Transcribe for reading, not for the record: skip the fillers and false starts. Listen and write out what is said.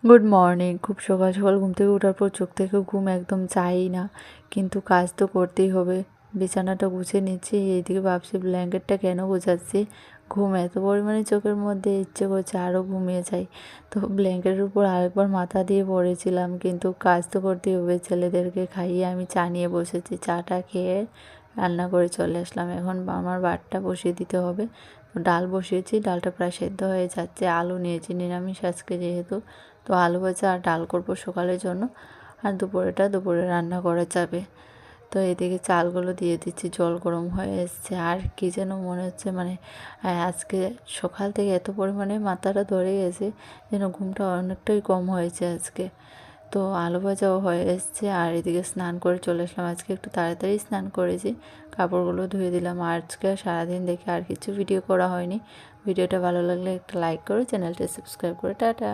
Good morning. খুব সকাল সকাল ঘুম থেকে ওঠার পর চোখ থেকে ঘুম একদম চাইই না, কিন্তু কাজ তো করতেই হবে। বিছানাটা গুছিয়ে নিচ্ছি, এইদিকে ভাবছি ব্ল্যাঙ্কেটটা কেন গোছাচ্ছি। ঘুম এত পরিমাণে চোখের মধ্যে, ইচ্ছে করছে আরও ঘুমিয়ে যাই। তো ব্ল্যাঙ্কেটের উপর আরেকবার মাথা দিয়ে পড়েছিলাম, কিন্তু কাজ তো করতেই হবে। ছেলেদেরকে খাইয়ে আমি চা নিয়ে বসেছি, চাটা খেয়ে রান্না করে চলে আসলাম। এখন আমার ভাতটা বসিয়ে দিতে হবে। তো ডাল বসিয়েছি, ডালটা প্রায় সেদ্ধ হয়ে যাচ্ছে। আলু নিয়েছি, নিরামিষ আজকে যেহেতু, তো আলু ভাজা আর ডাল করবো সকালের জন্য। আর দুপুরে রান্না করা যাবে। তো এদিকে চালগুলো দিয়ে দিচ্ছি, জল গরম হয়ে এসছে। আর কি যেন মনে হচ্ছে, মানে আজকে সকাল থেকে এত পরিমাণে মাথাটা ধরে গেছে যেন ঘুমটা অনেকটাই কম হয়েছে আজকে। তো আলু ভাজাও হয়ে এসছে, আর এদিকে স্নান করে চলে আসলাম। আজকে একটু তাড়াতাড়ি স্নান করেছি, কাপড়গুলো ধুয়ে দিলাম। আর আজকে সারাদিন দেখে আর কিছু ভিডিও করা হয়নি। ভিডিওটা ভালো লাগলে একটা লাইক করো, চ্যানেলটা সাবস্ক্রাইব করে টাটা।